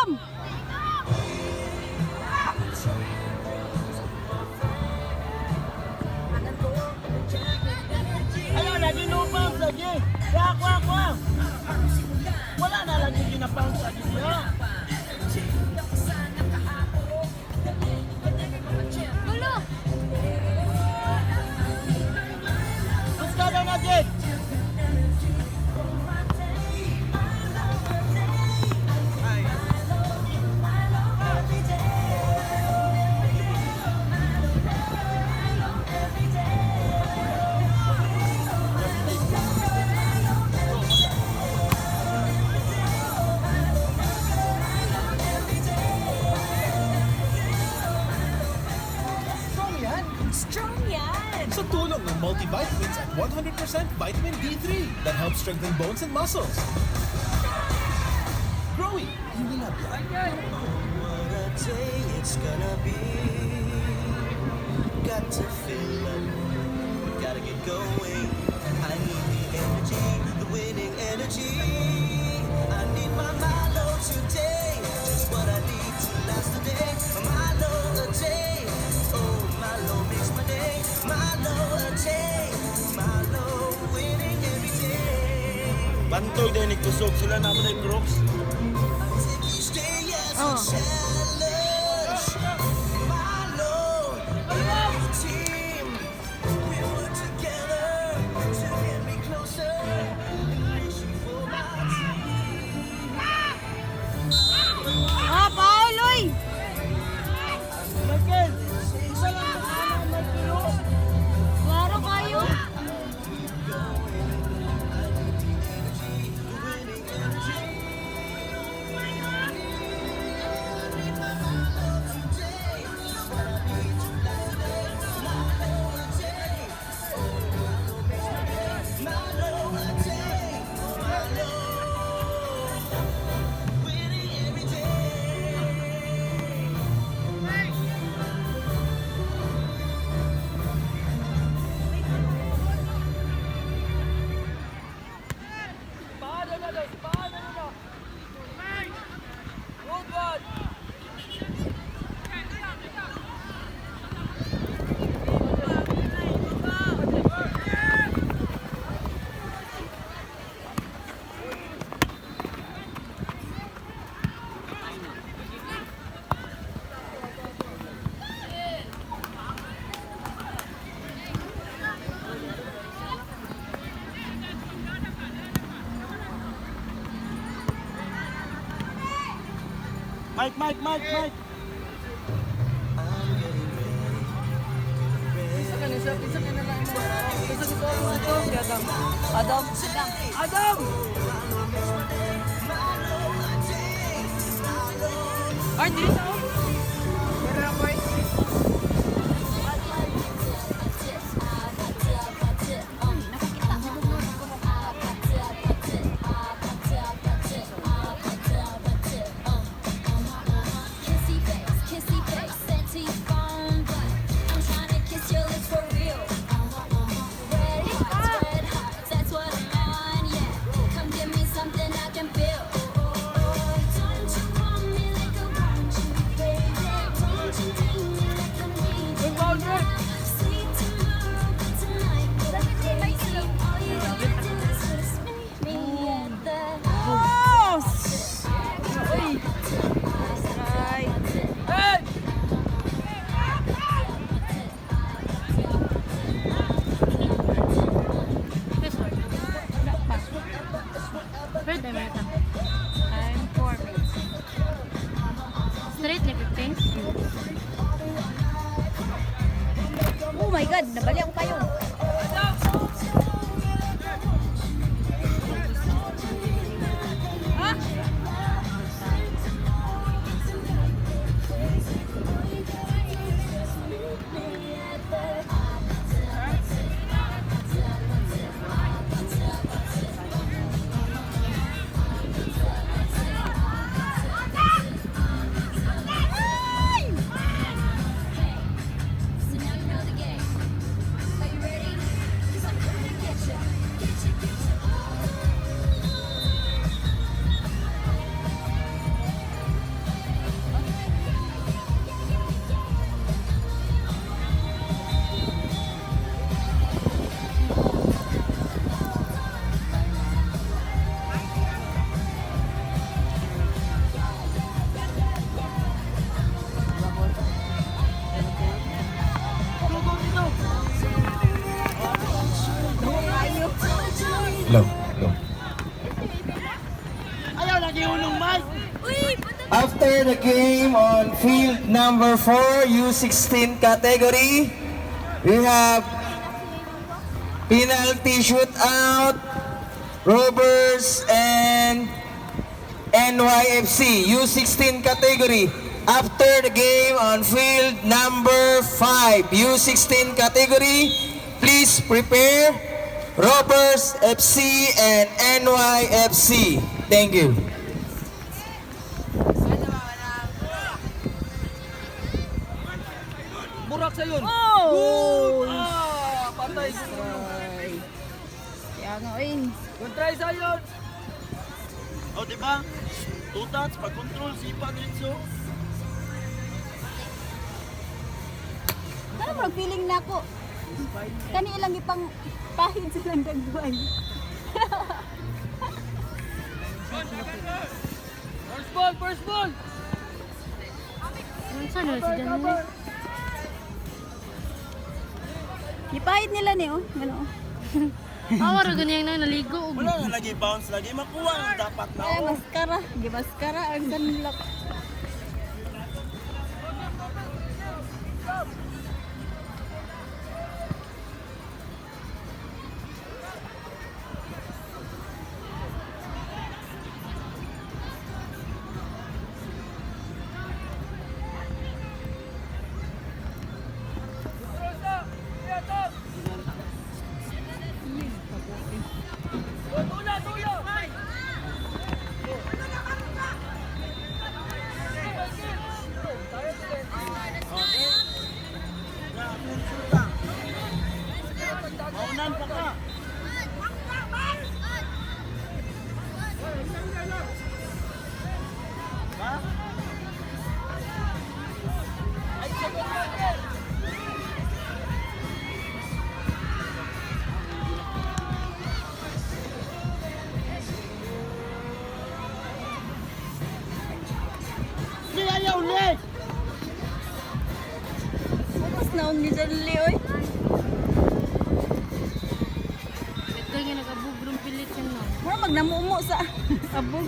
Adam! Ayun, lagi no pounds lagi. Kwa. Wala na lagi ginapounds lagi niya. Gulo! Gusto daw na Jake. Strong yan! Sa tulong ng multivitamins at 100% vitamin D3 that helps strengthen bones and muscles. Growing, hindi lang yan. What a day it's gonna be. Got to fill up, gotta get going. I need the energy, the winning energy. I need my Milo today, just what I need to last the day. Milo a day, oh Milo makes my day. Milo a day, Milo winning every day. Bantoy din ni kusog sila na mga Crocs. If you stay as a Oh. challenge, Milo, every team, we work together to get me closer. Wishing for my team. Ah, Pauloy! Michael, isa lang ang Michael. Klaro kayo! Winning every day. Mike. I'm getting ready. Adam! Or dito? Meron ako eh. Kissy face, sent to your phone, but I'm trying to kiss your lips for real. Red hearts, that's what I'm on, yeah. Come give me something I can feel. Don't you want me like I want you, baby? Don't you need me like I need you now? Sleep tomorrow, but tonight we'll be crazy. All you wanna do is kiss me at the Boss! Uy! Aray! Hey! Wait, wait lang. I'm 4 minutes. Straight like 15? Oh my God! Nabali ako tayo. Ha? So now you know the game. Are you After the game on field number 4, U16 category, we have penalty shootout, Robbers and NYFC, U16 category. After the game on field number 5, U16 category, please prepare Robbers FC and NYFC. Thank you. Burak sa yun. Oh! Patay. Kaya nga, oy. Good try sa yun. O, diba? Two touch, pag-control, sipa, diretso. Kaya mo, feeling na ako. Kani ilang ipang pahid silang dagway. First ball, first ball. Saan na si Janelle? Ipahid nila ni, oh. Gano, oh. Awar ganyan na naligo. Wala na lagi, bounce lagi. Makuha ang dapat na. Ay, Oh. maskara. Gimaskara ang sunlock. Maunan pa ka. Ha? Sige, ayaw ulit! Tapos naon ni Janelle, oy. Ito yung nag-abog pilit yan no. Mura magnamumo sa abog.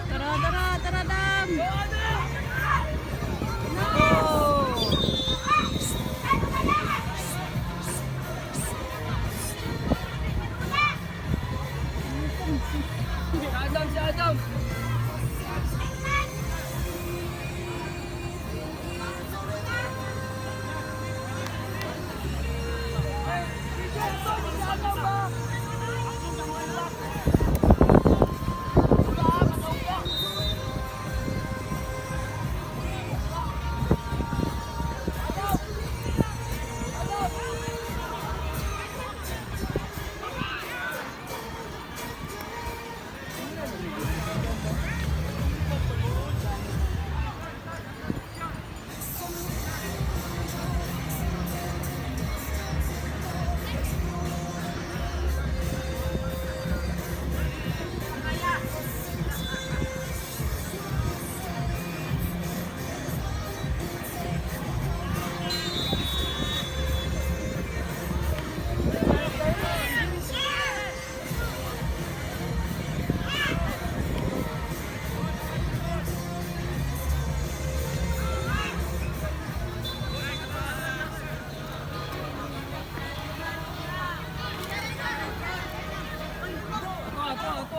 Tara, tara, tara, dam! Si Adam, si Adam.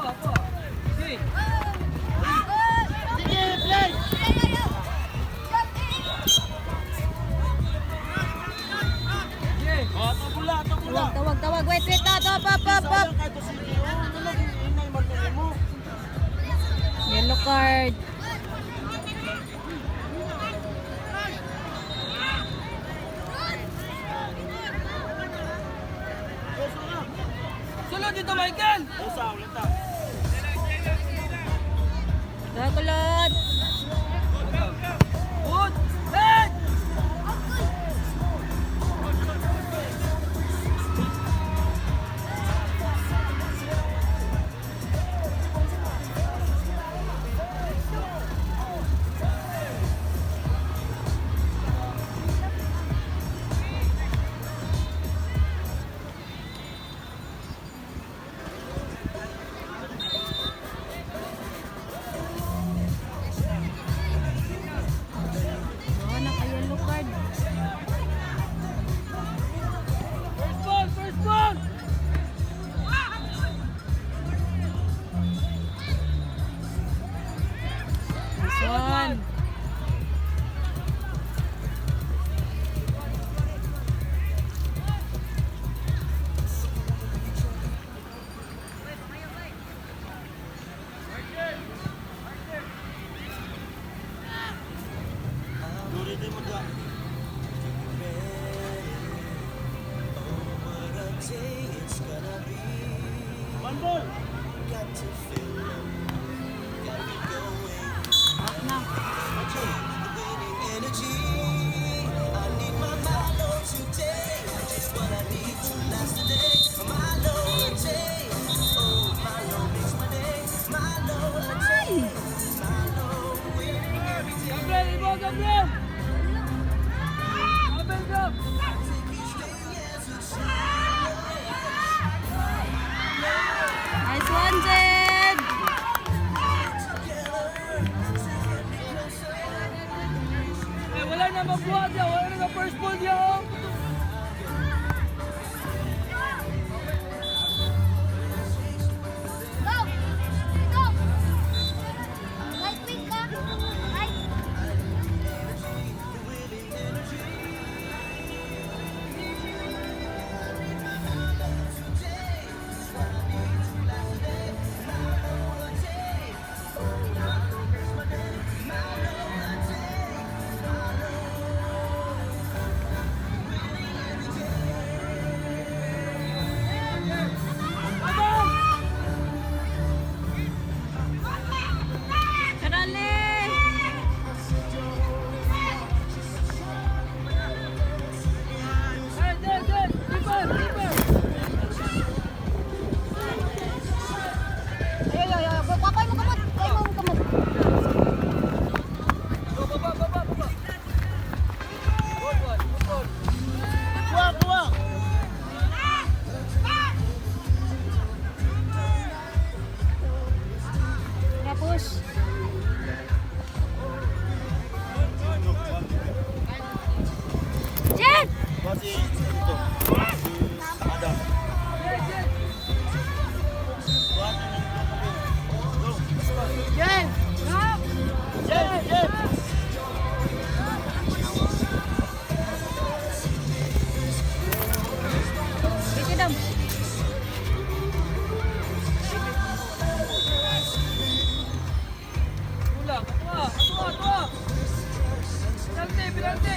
Ako. Sige. Sige, play! Sige. O, tabula, tabula. Tawag, tawag. Wait, wait. Up, up, up, up. Sayang kahit to sige. O, ito lang, inay magkali mo. Yellow card. Sulod dito, Michael. Usa, ulit ta. Kakulot. Good. Head. One ball. Gabriel, ibo, Gabriel! Gabriel, go! Nice one, Jed! Eh, wala na makuha dyan. Wala na first ball dyan. Go! Go! Right quick ka! Right! Karali! Eh, Jed, keeper, keeper. Ay, ay, ay. Kakoy mo kamot! Kakoy mo kamot! Go, baba, baba, baba. Good one, good one. Kuha, kuha. Tapos. Jed! Jed! Stop! Jed, Jed. Take it down. Kulang. Atua, atua, atua. Bilante, bilante.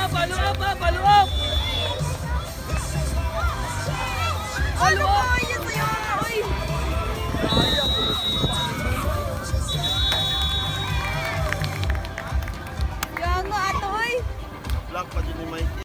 Follow up, follow up! Follow up! Yang ato, oy! Black pa din ni Mike.